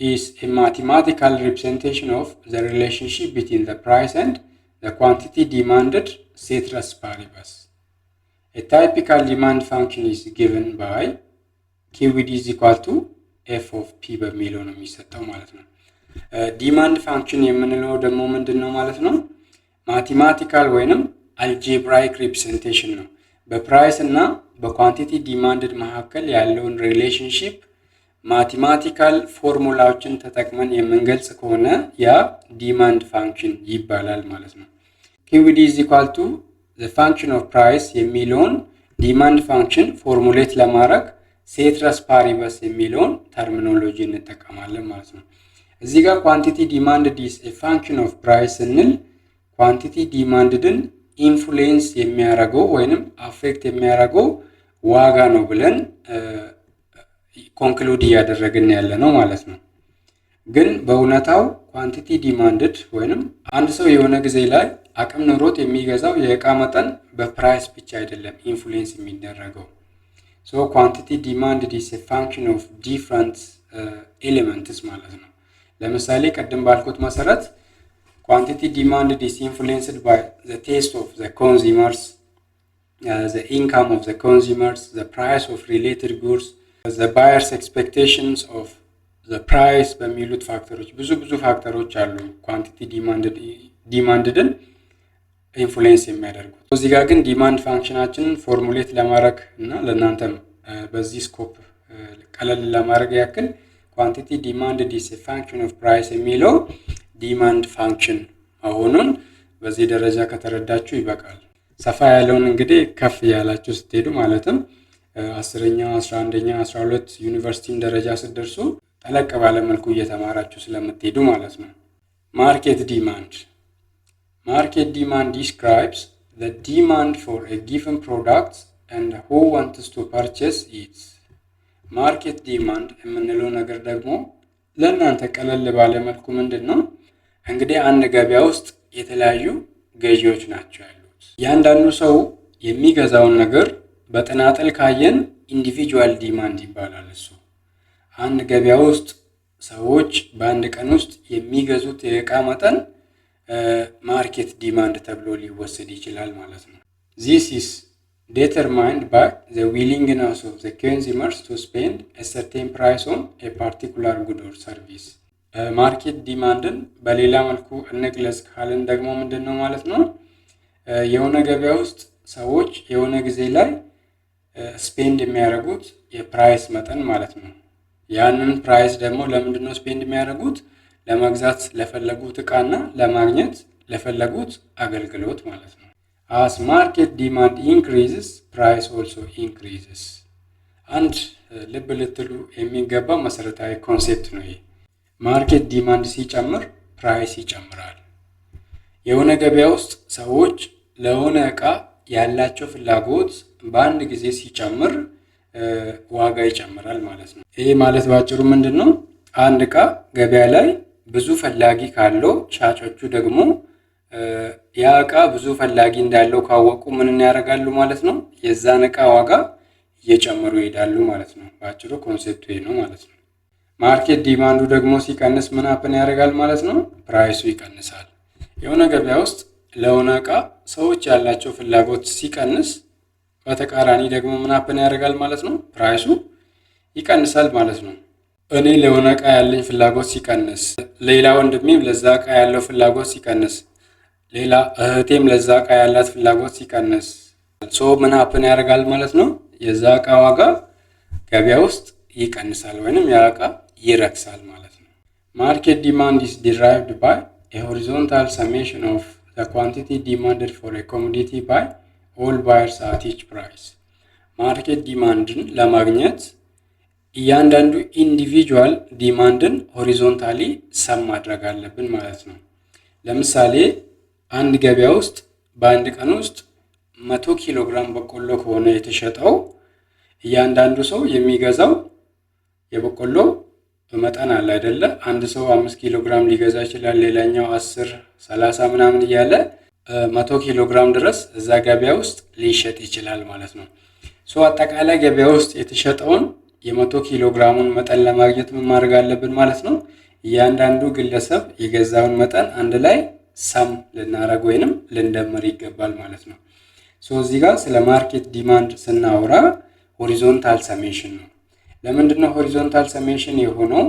is a mathematical representation of the relationship between the price and the quantity demanded ceteris paribus. A typical demand function is given by QED is equal to f of p በሚለው ነው የሚሰጠው ማለት ነው። ዲማንድ ፋንክሽን የምንለው ደግሞ ምንድነው ማለት ነው? ማቴማቲካል ወይንም አልጄብራይክ ሪፕሬዘንቴሽን ነው። በፕራይስ እና በኳንቲቲ ዲማንድድ መካከል ያለውን ሪሌሽንሺፕ ማቴማቲካል ፎርሙላዎችን ተጠቅመን የምንገልጽ ከሆነ ያ ዲማንድ ፋንክሽን ይባላል ማለት ነው። QED is equal to the function of price የሚለውን ዲማንድ ፋንክሽን ፎርሙሌት ለማድረግ ሴትረስ ፓሪበስ የሚለውን ተርሚኖሎጂ እንጠቀማለን ማለት ነው። እዚህ ጋር ኳንቲቲ ዲማንድድ is a function of price ስንል ኳንቲቲ ዲማንድድን ኢንፍሉዌንስ የሚያደርገው ወይንም አፌክት የሚያደርገው ዋጋ ነው ብለን ኮንክሉድ እያደረግን ያለ ነው ማለት ነው። ግን በእውነታው ኳንቲቲ ዲማንድድ ወይንም አንድ ሰው የሆነ ጊዜ ላይ አቅም ኖሮት የሚገዛው የእቃ መጠን በፕራይስ ብቻ አይደለም ኢንፍሉዌንስ የሚደረገው። ኳንቲቲ ዲማንድድ is a function of different elements ማለት ነው። ለምሳሌ ቀደም ባልኩት መሰረት quantity demanded is influenced by the taste of the consumers, the income of the consumers, the price of related goods, the buyer's expectations of the price በሚሉት ፋክተሮች ብዙ ፋክተሮች አሉ ኳንቲቲ ዲማንድድን ኢንፍሉዌንስ የሚያደርጉት። እዚህ ጋር ግን ዲማንድ ፋንክሽናችንን ፎርሙሌት ለማድረግ እና ለእናንተም በዚህ ስኮፕ ቀለል ለማድረግ ያክል ኳንቲቲ ዲማንድድ is a function of price የሚለው ዲማንድ ፋንክሽን መሆኑን በዚህ ደረጃ ከተረዳችሁ ይበቃል። ሰፋ ያለውን እንግዲህ ከፍ ያላችሁ ስትሄዱ ማለትም 10ኛ 11ኛ 12 ዩኒቨርሲቲን ደረጃ ስትደርሱ ጠለቅ ባለ መልኩ እየተማራችሁ ስለምትሄዱ ማለት ነው። ማርኬት ዲማንድ describes the demand for a given product and who wants to purchase it. ማርኬት ዲማንድ የምንለው ነገር ደግሞ ለእናንተ ቀለል ባለ መልኩ ምንድነው? እንግዲህ አንድ ገበያ ውስጥ የተለያዩ ገዢዎች ናቸው ያሉት። ያንዳንዱ ሰው የሚገዛውን ነገር በተናጠል ካየን ኢንዲቪጁዋል ዲማንድ ይባላል እሱ። አንድ ገበያ ውስጥ ሰዎች በአንድ ቀን ውስጥ የሚገዙት የእቃ መጠን ማርኬት ዲማንድ ተብሎ ሊወሰድ ይችላል ማለት ነው። This is determined by the willingness of the consumers to spend a certain price on a particular good or service. ማርኬት ዲማንድን በሌላ መልኩ እንግለጽ ካልን ደግሞ ምንድነው ማለት ነው? የሆነ ገበያ ውስጥ ሰዎች የሆነ ጊዜ ላይ ስፔንድ የሚያደርጉት የፕራይስ መጠን ማለት ነው። ያንን ፕራይስ ደግሞ ለምንድነው ስፔንድ የሚያደርጉት? ለመግዛት ለፈለጉት ዕቃና ለማግኘት ለፈለጉት አገልግሎት ማለት ነው። As market demand increases, price also increases. አንድ ልብ ልትሉ የሚገባ መሰረታዊ ኮንሴፕት ነው ይሄ። ማርኬት ዲማንድ ሲጨምር ፕራይስ ይጨምራል። የሆነ ገበያ ውስጥ ሰዎች ለሆነ ዕቃ ያላቸው ፍላጎት በአንድ ጊዜ ሲጨምር ዋጋ ይጨምራል ማለት ነው። ይሄ ማለት ባጭሩ ምንድነው? አንድ ዕቃ ገበያ ላይ ብዙ ፈላጊ ካለው ሻጮቹ ደግሞ ያ ዕቃ ብዙ ፈላጊ እንዳለው ካወቁ ምን ያደርጋሉ ማለት ነው? የዛን ዕቃ ዋጋ እየጨመሩ ይሄዳሉ ማለት ነው። ባጭሩ ኮንሴፕቱ ይሄ ነው ማለት ነው። ማርኬት ዲማንዱ ደግሞ ሲቀንስ ምን ሀፕን ያደርጋል ማለት ነው? ፕራይሱ ይቀንሳል። የሆነ ገበያ ውስጥ ለሆነ እቃ ሰዎች ያላቸው ፍላጎት ሲቀንስ በተቃራኒ ደግሞ ምን ሀፕን ያደርጋል ማለት ነው? ፕራይሱ ይቀንሳል ማለት ነው። እኔ ለሆነ እቃ ያለኝ ፍላጎት ሲቀንስ፣ ሌላ ወንድሜም ለዛ እቃ ያለው ፍላጎት ሲቀንስ፣ ሌላ እህቴም ለዛ እቃ ያላት ፍላጎት ሲቀንስ ምን ሀፕን ያደርጋል ማለት ነው? የዛ እቃ ዋጋ ገበያ ውስጥ ይቀንሳል ወይንም ያ እቃ ይረክሳል ማለት ነው። ማርኬት ዲማንድ is derived by a horizontal summation of the quantity demanded for a commodity by all buyers at each price። ማርኬት ዲማንድን ለማግኘት እያንዳንዱ ኢንዲቪጁዋል ዲማንድን ሆሪዞንታሊ ሰም ማድረግ አለብን ማለት ነው። ለምሳሌ አንድ ገበያ ውስጥ በአንድ ቀን ውስጥ 100 ኪሎ ግራም በቆሎ ከሆነ የተሸጠው እያንዳንዱ ሰው የሚገዛው የበቆሎ መጠን አለ አይደለ? አንድ ሰው 5 ኪሎ ግራም ሊገዛ ይችላል፣ ሌላኛው 10፣ 30 ምናምን እያለ 100 ኪሎ ግራም ድረስ እዛ ገበያ ውስጥ ሊሸጥ ይችላል ማለት ነው። አጠቃላይ ገበያ ውስጥ የተሸጠውን የ100 ኪሎ ግራሙን መጠን ለማግኘት ምን ማድረግ አለብን ማለት ነው? እያንዳንዱ ግለሰብ የገዛውን መጠን አንድ ላይ ሰም ልናደርግ ወይንም ልንደምር ይገባል ማለት ነው። እዚህ ጋር ስለ ማርኬት ዲማንድ ስናወራ ሆሪዞንታል ሰሜሽን ነው። ለምንድን ነው ሆሪዞንታል ሰሜሽን የሆነው?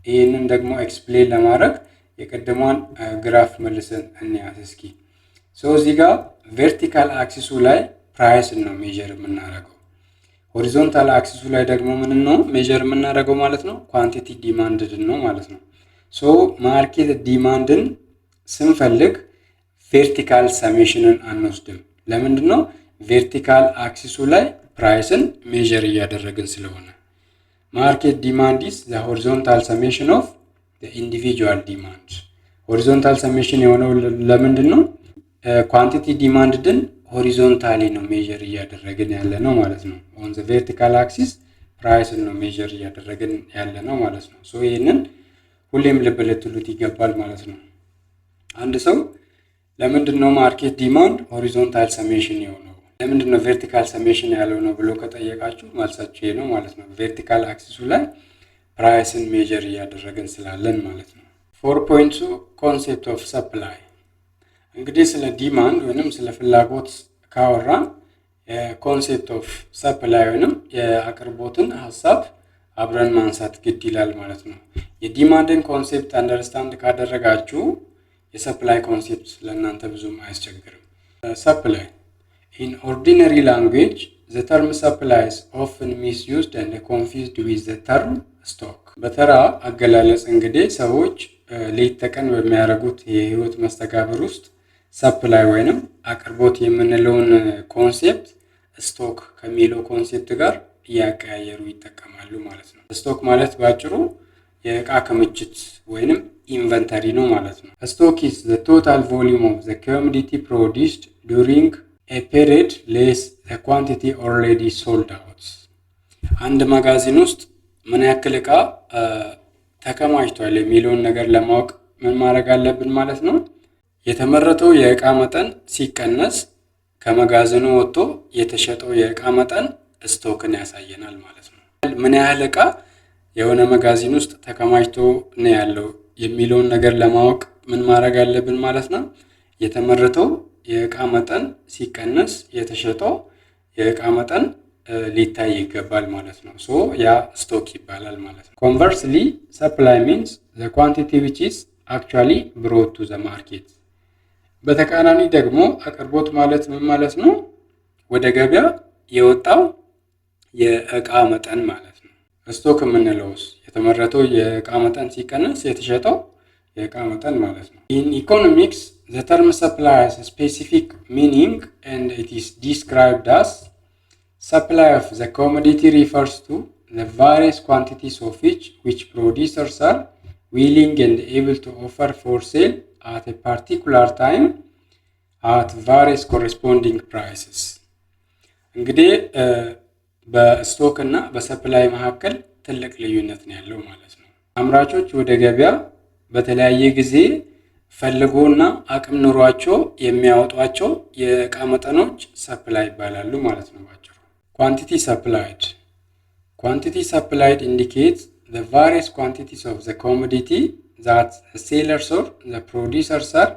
ይህንን ደግሞ ኤክስፕሌን ለማድረግ የቀደሟን ግራፍ መልሰን እንያዝ እስኪ። እዚህ ጋር ቨርቲካል አክሲሱ ላይ ፕራይስን ነው ሜጀር የምናደርገው። ሆሪዞንታል አክሲሱ ላይ ደግሞ ምን ነው ሜጀር የምናደርገው ማለት ነው? ኳንቲቲ ዲማንድን ነው ማለት ነው። ማርኬት ዲማንድን ስንፈልግ ቨርቲካል ሰሜሽንን አንወስድም። ለምንድን ነው? ቨርቲካል አክሲሱ ላይ ፕራይስን ሜጀር እያደረግን ስለሆነ። ማርኬት ዲማንድ is the horizontal summation of the individual demand። ሆሪዞንታል ሰሜሽን የሆነው ለምንድን ነው? ኳንቲቲ ዲማንድን ሆሪዞንታሊ ነው ሜጀር እያደረግን ያለ ነው ማለት ነው። on the vertical axis ፕራይስን ነው ሜጀር እያደረግን ያለ ነው ማለት ነው። ይህንን ሁሌም ልብ ልትሉት ይገባል ማለት ነው። አንድ ሰው ለምንድን ነው ማርኬት ዲማንድ ሆሪዞንታል ሰሜሽን የሆነው ለምንድን ነው ቨርቲካል ሰሜሽን ያለው ነው ብሎ ከጠየቃችሁ መልሳችሁ ይሄ ነው ማለት ነው። ቨርቲካል አክሲሱ ላይ ፕራይስን ሜጀር እያደረግን ስላለን ማለት ነው። 4.2 ኮንሴፕት ኦፍ ሰፕላይ። እንግዲህ ስለ ዲማንድ ወይንም ስለ ፍላጎት ካወራን ኮንሴፕት ኦፍ ሰፕላይ ወይንም የአቅርቦትን ሀሳብ አብረን ማንሳት ግድ ይላል ማለት ነው። የዲማንድን ኮንሴፕት አንደርስታንድ ካደረጋችሁ የሰፕላይ ኮንሴፕት ለእናንተ ብዙም አያስቸግርም። ሰፕላይ in ordinary language the term supply is often misused and confused with the term stock። በተራ አገላለጽ እንግዲህ ሰዎች ሌት ተቀን በሚያደርጉት የህይወት መስተጋብር ውስጥ ሰፕላይ ወይንም አቅርቦት የምንለውን ኮንሴፕት ስቶክ ከሚለው ኮንሴፕት ጋር እያቀያየሩ ይጠቀማሉ ማለት ነው። ስቶክ ማለት ባጭሩ የእቃ ክምችት ወይንም ኢንቨንተሪ ነው ማለት ነው። ስቶክ is the total volume of the commodity produced during a period less the quantity already sold out። አንድ መጋዘን ውስጥ ምን ያክል እቃ ተከማችቷል የሚለውን ነገር ለማወቅ ምን ማድረግ አለብን ማለት ነው? የተመረተው የእቃ መጠን ሲቀነስ ከመጋዘኑ ወጥቶ የተሸጠው የእቃ መጠን ስቶክን ያሳየናል ማለት ነው። ምን ያህል እቃ የሆነ መጋዘን ውስጥ ተከማችቶ ነው ያለው የሚለውን ነገር ለማወቅ ምን ማድረግ አለብን ማለት ነው? የተመረተው የእቃ መጠን ሲቀነስ የተሸጠው የእቃ መጠን ሊታይ ይገባል ማለት ነው። ያ ስቶክ ይባላል ማለት ነው። Conversely, supply means the quantity which is actually brought to the market። በተቃራኒ ደግሞ አቅርቦት ማለት ምን ማለት ነው? ወደ ገበያ የወጣው የእቃ መጠን ማለት ነው። ስቶክ የምንለውስ የተመረተው የእቃ መጠን ሲቀነስ የተሸጠው የእቃ መጠን ማለት ነው። In economics, the term supply has a specific meaning and it is described as supply of the commodity refers to the various quantities of which producers are willing and able to offer for sale at a particular time at various corresponding prices። እንግዲህ በስቶክ እና በሰፕላይ መካከል ትልቅ ልዩነት ነው ያለው ማለት ነው። አምራቾች ወደ ገበያ በተለያየ ጊዜ ፈልጎና አቅም ኑሯቸው የሚያወጧቸው የእቃ መጠኖች ሰፕላይ ይባላሉ ማለት ነው ባጭሩ። Quantity supplied indicates the various quantities of the commodity that the sellers or the producers are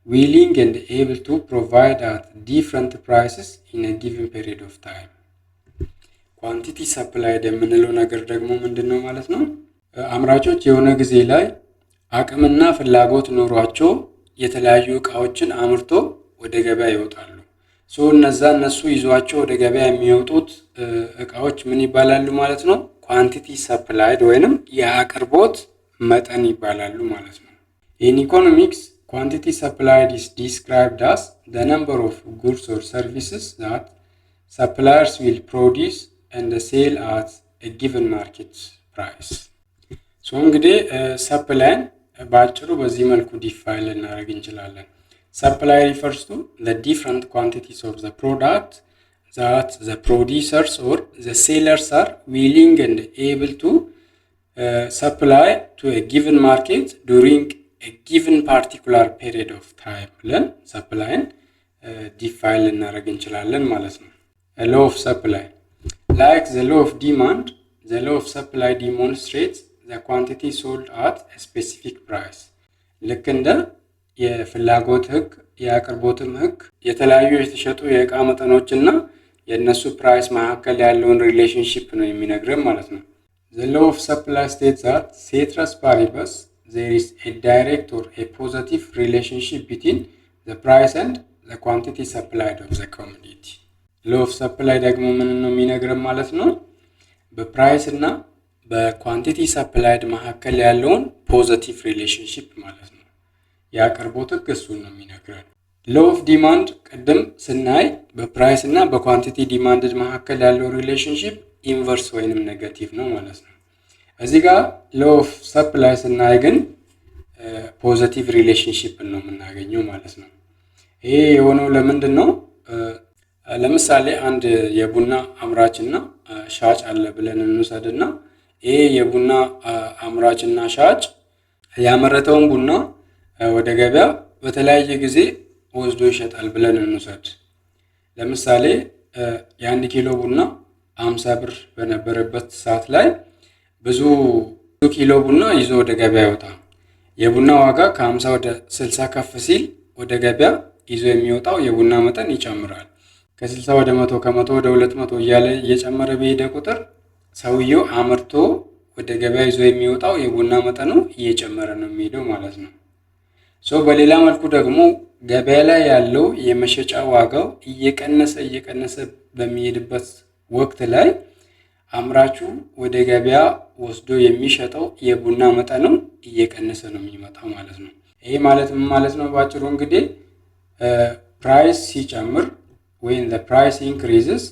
willing and able to provide at different prices in a given period of time. ኳንቲቲ ሰፕላይድ የምንለው ነገር ደግሞ ምንድነው ማለት ነው? አምራቾች የሆነ ጊዜ ላይ አቅምና ፍላጎት ኖሯቸው የተለያዩ እቃዎችን አምርቶ ወደ ገበያ ይወጣሉ። እነሱ ይዟቸው ወደ ገበያ የሚወጡት እቃዎች ምን ይባላሉ ማለት ነው? ኳንቲቲ ሰፕላይድ ወይንም የአቅርቦት መጠን ይባላሉ ማለት ነው። In economics, quantity supplied is described as the number of goods or services that suppliers will produce and sell at a given market price. እንግዲህ ሰፕላይን በአጭሩ በዚህ መልኩ ዲፋይን ልናደርግ እንችላለን። Supply refers to the different quantities of the product that the producers or the sellers are willing and able to supply to a given market during a given particular period of time ብለን ሰፕላይን ዲፋይን ልናደርግ እንችላለን ማለት ነው። A law of supply. Like the law of demand, the law of supply demonstrates the quantity sold at a specific price. ልክ እንደ የፍላጎት ህግ የአቅርቦትም ህግ የተለያዩ የተሸጡ የእቃ መጠኖችና የነሱ ፕራይስ መካከል ያለውን ሪሌሽንሺፕ ነው የሚነግረን ማለት ነው። The law of supply states that ceteris paribus there is a direct or a positive relationship between the price and the quantity supplied of the commodity. Law of supply ደግሞ ምን ነው የሚነግረን ማለት ነው? በፕራይስ እና በኳንቲቲ ሰፕላይድ መካከል ያለውን ፖዚቲቭ ሪሌሽንሺፕ ማለት ነው። የአቅርቦት ህግ እሱን ነው የሚነግረን። ሎው ኦፍ ዲማንድ ቅድም ስናይ በፕራይስ እና በኳንቲቲ ዲማንድ መካከል ያለው ሪሌሽንሺፕ ኢንቨርስ ወይንም ኔጋቲቭ ነው ማለት ነው። እዚህ ጋር ሎው ኦፍ ሰፕላይ ስናይ ግን ፖዚቲቭ ሪሌሽንሺፕ ነው የምናገኘው ማለት ነው። ይሄ የሆነው ለምንድን ነው? ለምሳሌ አንድ የቡና አምራችና ሻጭ አለ ብለን እንውሰድና ይሄ የቡና አምራችና ሻጭ ያመረተውን ቡና ወደ ገበያ በተለያየ ጊዜ ወስዶ ይሸጣል ብለን እንውሰድ። ለምሳሌ የ1 ኪሎ ቡና 50 ብር በነበረበት ሰዓት ላይ ብዙ ኪሎ ቡና ይዞ ወደ ገበያ ይወጣል። የቡና ዋጋ ከ50 ወደ 60 ከፍ ሲል ወደ ገበያ ይዞ የሚወጣው የቡና መጠን ይጨምራል። ከ60 ወደ 100 ከ100 ወደ 200 እያለ እየጨመረ በሄደ ቁጥር ሰውየው አምርቶ ወደ ገበያ ይዞ የሚወጣው የቡና መጠኑ እየጨመረ ነው የሚሄደው ማለት ነው። በሌላ መልኩ ደግሞ ገበያ ላይ ያለው የመሸጫ ዋጋው እየቀነሰ በሚሄድበት ወቅት ላይ አምራቹ ወደ ገበያ ወስዶ የሚሸጠው የቡና መጠኑ እየቀነሰ ነው የሚመጣው ማለት ነው። ይሄ ማለት ምን ማለት ነው? ባጭሩ እንግዲህ ፕራይስ ሲጨምር when the price increases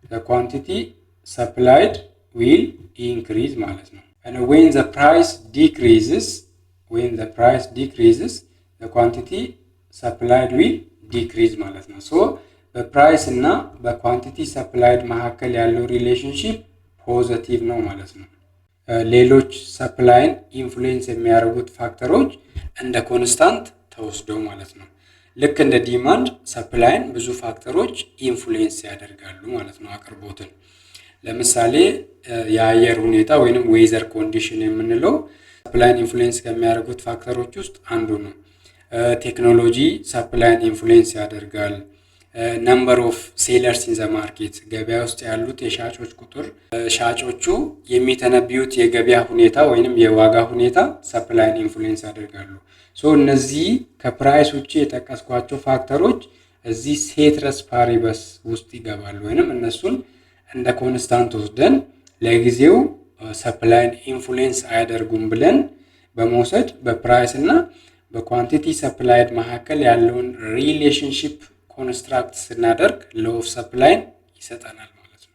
the quantity supplied will increase ማለት ነው። and when the price decreases the quantity supplied will decrease ማለት ነው። በፕራይስ እና በኳንቲቲ ሰፕላይድ መካከል ያለው ሪሌሽንሺፕ ፖዚቲቭ ነው ማለት ነው። ሌሎች ሰፕላይን ኢንፍሉዌንስ የሚያደርጉት ፋክተሮች እንደ ኮንስታንት ተወስደው ማለት ነው። ልክ እንደ ዲማንድ ሰፕላይን ብዙ ፋክተሮች ኢንፍሉዌንስ ያደርጋሉ ማለት ነው አቅርቦትን። ለምሳሌ የአየር ሁኔታ ወይንም ዌዘር ኮንዲሽን የምንለው ሰፕላይን ኢንፍሉዌንስ ከሚያደርጉት ፋክተሮች ውስጥ አንዱ ነው። ቴክኖሎጂ ሰፕላይን ኢንፍሉዌንስ ያደርጋል። ነምበር ኦፍ ሴለርስ ኢን ዘ ማርኬት ገበያ ውስጥ ያሉት የሻጮች ቁጥር፣ ሻጮቹ የሚተነብዩት የገበያ ሁኔታ ወይንም የዋጋ ሁኔታ ሰፕላይን ኢንፍሉዌንስ ያደርጋሉ። እነዚህ ከፕራይስ ውጪ የጠቀስኳቸው ፋክተሮች እዚህ ሴትረስ ፓሪበስ ውስጥ ይገባሉ ወይንም እነሱን እንደ ኮንስታንት ወስደን ለጊዜው ሰፕላይን ኢንፍሉዌንስ አያደርጉም ብለን በመውሰድ በፕራይስ እና በኳንቲቲ ሰፕላይድ መካከል ያለውን ሪሌሽንሺፕ ኮንስትራክት ስናደርግ ሎው ኦፍ ሰፕላይን ይሰጠናል ማለት ነው።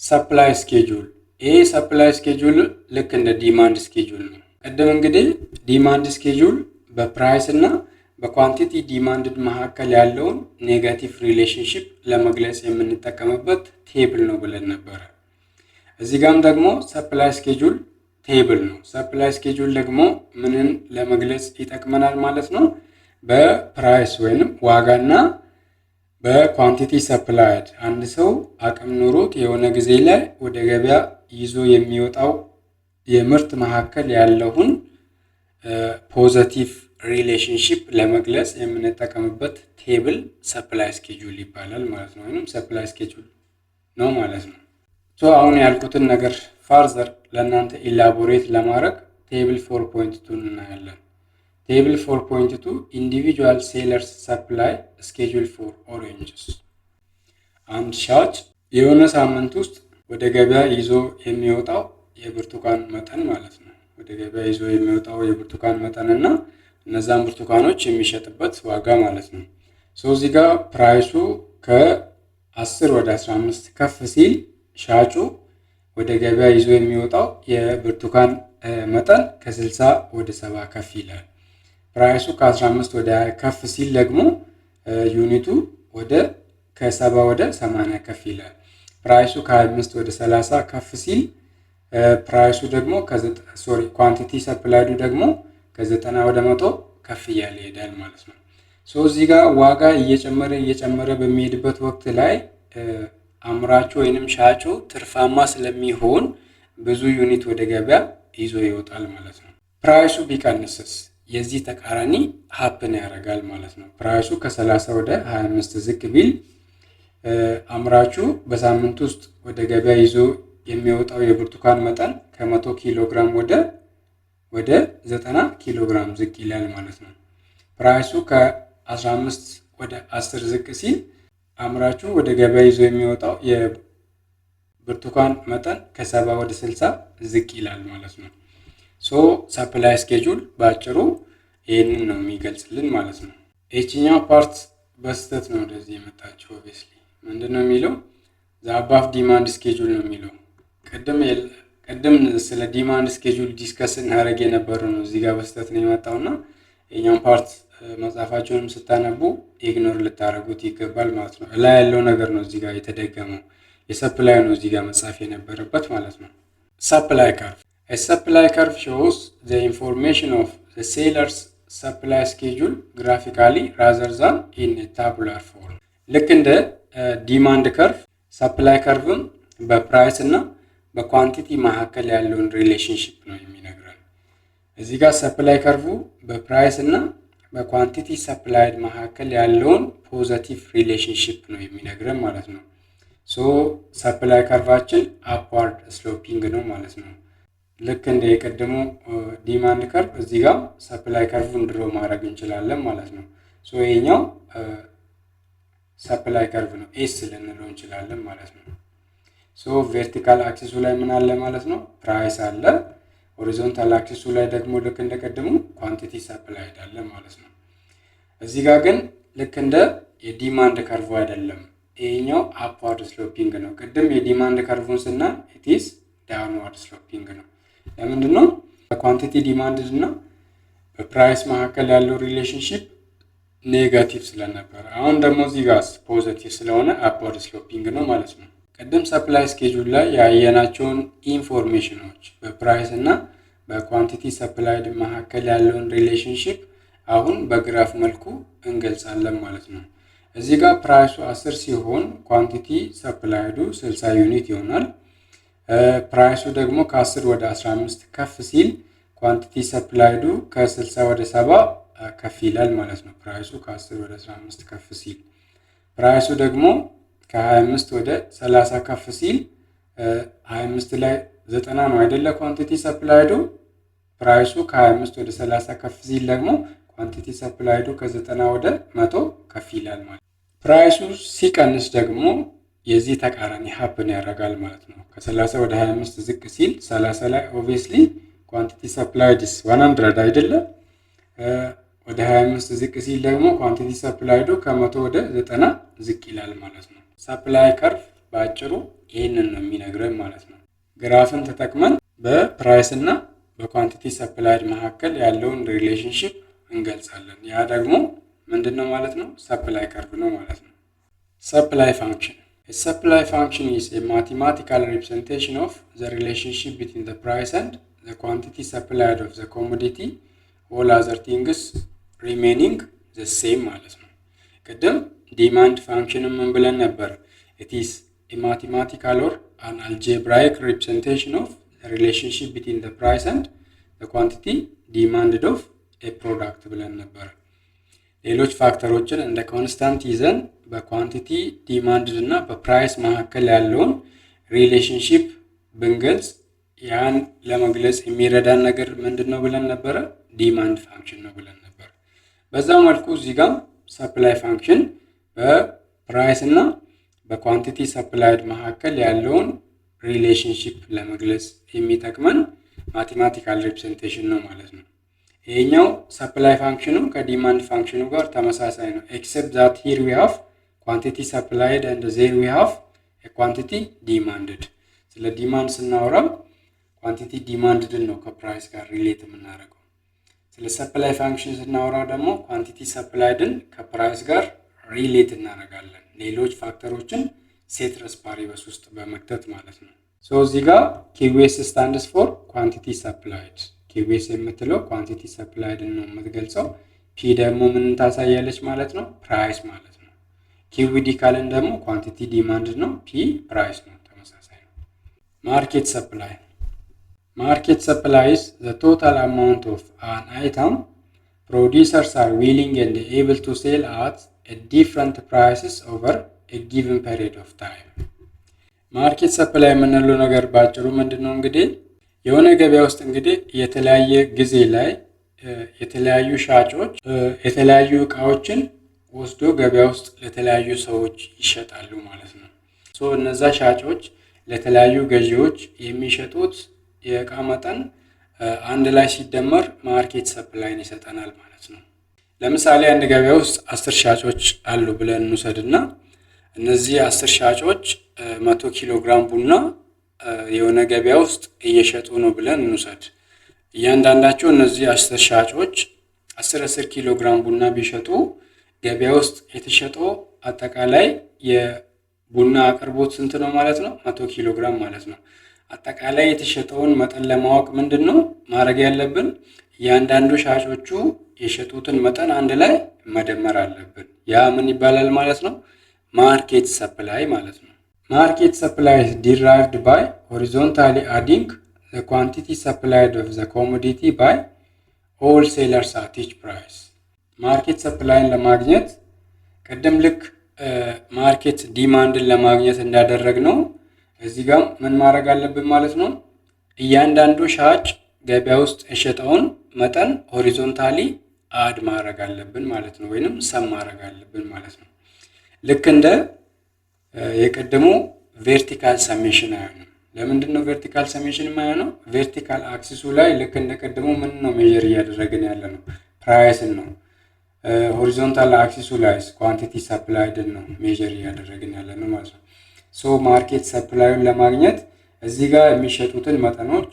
ሰፕላይ ስኬጁል። ይሄ ሰፕላይ ስኬጁል ልክ እንደ ዲማንድ ስኬጁል ነው። ቀደም እንግዲህ ዲማንድ ስኬጁል በፕራይስ እና በኳንቲቲ ዲማንድ መካከል ያለውን ኔጋቲቭ ሪሌሽንሺፕ ለመግለጽ የምንጠቀምበት ቴብል ነው ብለን ነበር። እዚህ ጋርም ደግሞ ሰፕላይ ስኬጁል ቴብል ነው። ሰፕላይ ስኬጁል ደግሞ ምንን ለመግለጽ ይጠቅመናል ማለት ነው? በፕራይስ ወይንም ዋጋና በኳንቲቲ ሰፕላይድ አንድ ሰው አቅም ኑሮት የሆነ ጊዜ ላይ ወደ ገበያ ይዞ የሚወጣው የምርት መካከል ያለውን ፖዘቲቭ ሪሌሽንሺፕ ለመግለጽ የምንጠቀምበት ቴብል ሰፕላይ ስኬጁል ይባላል ማለት ነው። ወይም ሰፕላይ ስኬጁል ነው ማለት ነው። አሁን ያልኩትን ነገር ፋርዘር ለእናንተ ኢላቦሬት ለማድረግ ቴብል 4.2 እናያለን። ቴብል 4.2 ኢንዲቪጁዋል ሴለርስ ሰፕላይ ስኬጁል ፎር ኦሬንጅስ። አንድ ሻጭ የሆነ ሳምንት ውስጥ ወደ ገበያ ይዞ የሚወጣው የብርቱካን መጠን ማለት ነው። ወደ ገበያ ይዞ የሚወጣው የብርቱካን መጠን እና እነዛን ብርቱካኖች የሚሸጥበት ዋጋ ማለት ነው። እዚህ ጋር ፕራይሱ ከ10 ወደ 15 ከፍ ሲል ሻጩ ወደ ገበያ ይዞ የሚወጣው የብርቱካን መጠን ከ60 ወደ 70 ከፍ ይላል። ፕራይሱ ከ15 ወደ 20 ከፍ ሲል ደግሞ ዩኒቱ ከ70 ወደ 80 ከፍ ይላል። ፕራይሱ ከ25 ወደ 30 ከፍ ሲል ፕራይሱ ደግሞ ኳንቲቲ ሰፕላይዱ ደግሞ ከ90 ወደ 100 ከፍ እያለ ይሄዳል ማለት ነው። እዚህ ጋር ዋጋ እየጨመረ በሚሄድበት ወቅት ላይ አምራቹ ወይንም ሻጩ ትርፋማ ስለሚሆን ብዙ ዩኒት ወደ ገበያ ይዞ ይወጣል ማለት ነው። ፕራይሱ ቢቀንስስ የዚህ ተቃራኒ ሀፕን ያደርጋል ማለት ነው። ፕራይሱ ከ30 ወደ 25 ዝቅ ቢል አምራቹ በሳምንት ውስጥ ወደ ገበያ ይዞ የሚወጣው የብርቱካን መጠን ከ100 ኪሎ ግራም ወደ 90 ኪሎ ግራም ዝቅ ይላል ማለት ነው። ፕራይሱ ከ15 ወደ 10 ዝቅ ሲል አምራቹ ወደ ገበያ ይዞ የሚወጣው የብርቱካን መጠን ከ70 ወደ 60 ዝቅ ይላል ማለት ነው። ሰፕላይ ስኬጁል በአጭሩ ይህንን ነው የሚገልጽልን ማለት ነው። ይህኛው ፓርት በስተት ነው ወደዚህ የመጣችው። ኦብቪየስሊ ምንድነው የሚለው አባፍ ዲማንድ ስኬጁል ነው የሚለው። ቅድም ስለ ዲማንድ ስኬጁል ዲስከስ እናደርግ የነበረው ነው እዚህ ጋር በስተት ነው የመጣውና ይህኛው ፓርት መጽሐፋችሁንም ስታነቡ ኢግኖር ልታደርጉት ይገባል ማለት ነው። ላይ ያለው ነገር ነው እዚህ ጋር የተደገመው። የሰፕላይ ነው እዚህ ጋር መጻፍ የነበረበት ማለት ነው። ሰፕላይ ከርቭ A supply curve shows the information of the seller's supply schedule graphically rather than in a tabular form. ልክ እንደ ዲማንድ ከርቭ ሰፕላይ ከርቭም በፕራይስ እና በኳንቲቲ መካከል ያለውን ሪሌሽንሺፕ ነው የሚነግረን። እዚህ ጋር ሰፕላይ ከርቭ በፕራይስ እና በኳንቲቲ ሰፕላይድ መካከል ያለውን ፖዘቲቭ ሪሌሽንሺፕ ነው የሚነግረን ማለት ነው። ሰፕላይ ከርቫችን አፕዋርድ ስሎፒንግ ነው ማለት ነው። ልክ እንደ የቀደሙ ዲማንድ ከርቭ እዚህ ጋር ሰፕላይ ከርቭን ድሮ ማድረግ እንችላለን ማለት ነው። ይሄኛው ሰፕላይ ከርቭ ነው፣ ኤስ ልንለው እንችላለን ማለት ነው። ቨርቲካል አክሲሱ ላይ ምን አለ ማለት ነው? ፕራይስ አለ። ሆሪዞንታል አክሲሱ ላይ ደግሞ ልክ እንደቀደሙ ኳንቲቲ ሰፕላይድ አለ ማለት ነው። እዚህ ጋር ግን ልክ እንደ የዲማንድ ከርቭ አይደለም። ይሄኛው አፕዋርድ ስሎፒንግ ነው። ቅድም የዲማንድ ከርቭን ስናይ ኢትስ ዳውንዋርድ ስሎፒንግ ነው። ለምንድን ነው? በኳንቲቲ ዲማንድ እና በፕራይስ መካከል ያለው ሪሌሽንሺፕ ኔጋቲቭ ስለነበረ፣ አሁን ደግሞ እዚህ ጋር ፖዚቲቭ ስለሆነ አፕዋርድ ስሎፒንግ ነው ማለት ነው። ቅድም ሰፕላይ ስኬጁል ላይ ያየናቸውን ኢንፎርሜሽኖች በፕራይስ እና በኳንቲቲ ሰፕላይድ መካከል ያለውን ሪሌሽንሺፕ አሁን በግራፍ መልኩ እንገልጻለን ማለት ነው። እዚህ ጋር ፕራይሱ 10 ሲሆን ኳንቲቲ ሰፕላይዱ 60 ዩኒት ይሆናል። ፕራይሱ ደግሞ ከ10 ወደ 15 ከፍ ሲል ኳንቲቲ ሰፕላይዱ ከ60 ወደ 70 ከፍ ይላል ማለት ነው። ፕራይሱ ከ10 ወደ 15 ከፍ ሲል ፕራይሱ ደግሞ ከ25 ወደ 30 ከፍ ሲል 25 ላይ 90 ነው አይደለ? ኳንቲቲ ሰፕላይዱ ፕራይሱ ከ25 ወደ 30 ከፍ ሲል ደግሞ ኳንቲቲ ሰፕላይዱ ከ90 ወደ 100 ከፍ ይላል ማለት ነው። ፕራይሱ ሲቀንስ ደግሞ የዚህ ተቃራኒ ሀፕን ያደርጋል ማለት ነው። ከ30 ወደ 25 ዝቅ ሲል 30 ላይ ኦብቪየስሊ ኳንቲቲ ሰፕላይድስ 100 አይደለም። ወደ 25 ዝቅ ሲል ደግሞ ኳንቲቲ ሰፕላይዱ ከ100 ወደ 90 ዝቅ ይላል ማለት ነው። ሰፕላይ ከርቭ በአጭሩ ይህንን ነው የሚነግረን ማለት ነው። ግራፍን ተጠቅመን በፕራይስ እና በኳንቲቲ ሰፕላይድ መካከል ያለውን ሪሌሽንሺፕ እንገልጻለን። ያ ደግሞ ምንድነው ማለት ነው? ሰፕላይ ከርቭ ነው ማለት ነው። ሰፕላይ ፋንክሽን A supply function is a mathematical representation of the relationship between the price and the quantity supplied of the commodity, all other things remaining the same ማለት ነው። ቅድም ዲማንድ ፋንክሽንን ምን ብለን ነበር? It is a mathematical or an algebraic representation of relationship between the price and the quantity demanded of a product ብለን ነበር። ሌሎች ፋክተሮችን እንደ ኮንስታንት ይዘን በኳንቲቲ ዲማንድድ እና በፕራይስ መካከል ያለውን ሪሌሽንሺፕ ብንገልጽ ያን ለመግለጽ የሚረዳን ነገር ምንድነው ብለን ነበር? ዲማንድ ፋንክሽን ነው ብለን ነበር። በዛው መልኩ እዚህ ጋር ሰፕላይ ፋንክሽን በፕራይስ እና በኳንቲቲ ሰፕላይድ መካከል ያለውን ሪሌሽንሺፕ ለመግለጽ የሚጠቅመን ማቴማቲካል ሪፕሬዘንቴሽን ነው ማለት ነው። ይሄኛው ሰፕላይ ፋንክሽኑ ከዲማንድ ፋንክሽኑ ጋር ተመሳሳይ ነው except that here we have quantity supplied and there we have a quantity demanded። ስለ ዲማንድ ስናወራ ኳንቲቲ ዲማንድድ ነው ከፕራይስ ጋር ሪሌት የምናደርገው። ስለ ሰፕላይ ፋንክሽን ስናወራ ደግሞ ኳንቲቲ ሰፕላይድን ከፕራይስ ጋር ሪሌት እናደርጋለን። ሌሎች ፋክተሮችን ሴትረስ ፓሪበስ ውስጥ በመክተት ማለት ነው። ሶ እዚህ ጋር QS stands for quantity supplied። QS የምትለው ኳንቲቲ ሰፕላይድ ነው የምትገልጸው። P ደግሞ ምን ታሳያለች ማለት ነው? ፕራይስ ማለት ነው። QD ካለን ደግሞ ኳንቲቲ ዲማንድ ነው። P ፕራይስ ነው፣ ተመሳሳይ ነው። ማርኬት ሰፕላይ Market supply is the total amount of an item producers are willing and able to sell at different prices over a given period of time። ማርኬት ሰፕላይ የምንለው ነገር ባጭሩ ምንድነው? እንግዲህ የሆነ ገበያ ውስጥ እንግዲህ የተለያየ ጊዜ ላይ የተለያዩ ሻጮች የተለያዩ እቃዎችን ወስዶ ገበያ ውስጥ ለተለያዩ ሰዎች ይሸጣሉ ማለት ነው። ሶ እነዛ ሻጮች ለተለያዩ ገዢዎች የሚሸጡት የእቃ መጠን አንድ ላይ ሲደመር ማርኬት ሰፕላይን ይሰጠናል ማለት ነው። ለምሳሌ አንድ ገበያ ውስጥ 10 ሻጮች አሉ ብለን እንውሰድና እነዚህ 10 ሻጮች 100 ኪሎ ግራም ቡና የሆነ ገበያ ውስጥ እየሸጡ ነው ብለን እንውሰድ። እያንዳንዳቸው እነዚህ 10 ሻጮች 10 ኪሎ ግራም ቡና ቢሸጡ ገበያ ውስጥ የተሸጠው አጠቃላይ የቡና አቅርቦት ስንት ነው ማለት ነው? 100 ኪሎ ግራም ማለት ነው። አጠቃላይ የተሸጠውን መጠን ለማወቅ ምንድነው ማድረግ ያለብን? እያንዳንዱ ሻጮቹ የሸጡትን መጠን አንድ ላይ መደመር አለብን። ያ ምን ይባላል ማለት ነው? ማርኬት ሰፕላይ ማለት ነው። ማርኬት ሰፕላይ is derived by horizontally adding the quantity supplied of the commodity by all sellers at each price። ማርኬት ሰፕላይን ለማግኘት ቀደም ልክ ማርኬት ዲማንድን ለማግኘት እንዳደረግነው እዚህ ጋር ምን ማድረግ አለብን ማለት ነው? እያንዳንዱ ሻጭ ገበያ ውስጥ የሸጠውን መጠን ሆሪዞንታሊ አድ ማድረግ አለብን ማለት ነው፣ ወይንም ሰም ማድረግ አለብን ማለት ነው። ልክ እንደ የቀደሙ ቨርቲካል ሰሜሽን አይሆንም። ለምንድን ነው ቨርቲካል ሰሜሽን የማይሆነው? ቨርቲካል አክሲሱ ላይ ልክ እንደ ቀደሙ ምን ነው ሜጀር እያደረግን ያለ ነው? ፕራይስን ነው። ሆሪዞንታል አክሲሱ ላይ ኳንቲቲ ሰፕላይድ ነው ሜጀር እያደረግን ያለ ነው ማለት ነው። ሶ ማርኬት ሰፕላይን ለማግኘት እዚህ ጋር የሚሸጡትን መጠኖች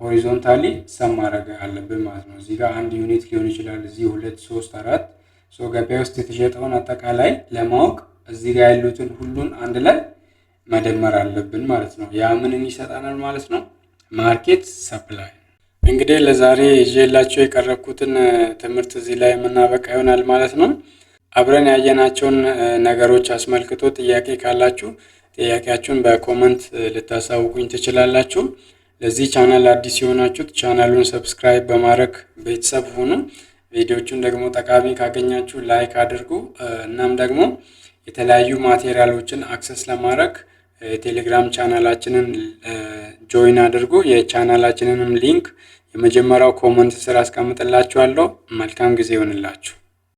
ሆሪዞንታሊ ሰም ማድረግ አለብን ማለት ነው። እዚህ ጋር 1 ዩኒት ሊሆን ይችላል፣ እዚህ 2 3 4። ሶ ገበያ ውስጥ የተሸጠውን አጠቃላይ ለማወቅ እዚህ ጋር ያሉትን ሁሉን አንድ ላይ መደመር አለብን ማለት ነው። ያ ምንን ይሰጣናል ማለት ነው? ማርኬት ሰፕላይ። እንግዲህ ለዛሬ ይዤላችሁ የቀረብኩትን ትምህርት እዚህ ላይ የምናበቃ ይሆናል ማለት ነው። አብረን ያየናቸውን ነገሮች አስመልክቶ ጥያቄ ካላችሁ ጥያቄያችሁን በኮሜንት ልታሳውቁኝ ትችላላችሁ። ለዚህ ቻናል አዲስ የሆናችሁት ቻናሉን ሰብስክራይብ በማድረግ ቤተሰብ ሁኑ። ቪዲዮቹን ደግሞ ጠቃሚ ካገኛችሁ ላይክ አድርጉ። እናም ደግሞ የተለያዩ ማቴሪያሎችን አክሰስ ለማድረግ የቴሌግራም ቻናላችንን ጆይን አድርጉ። የቻናላችንንም ሊንክ የመጀመሪያው ኮሜንት ስር አስቀምጥላችኋለሁ። መልካም ጊዜ ይሁንላችሁ።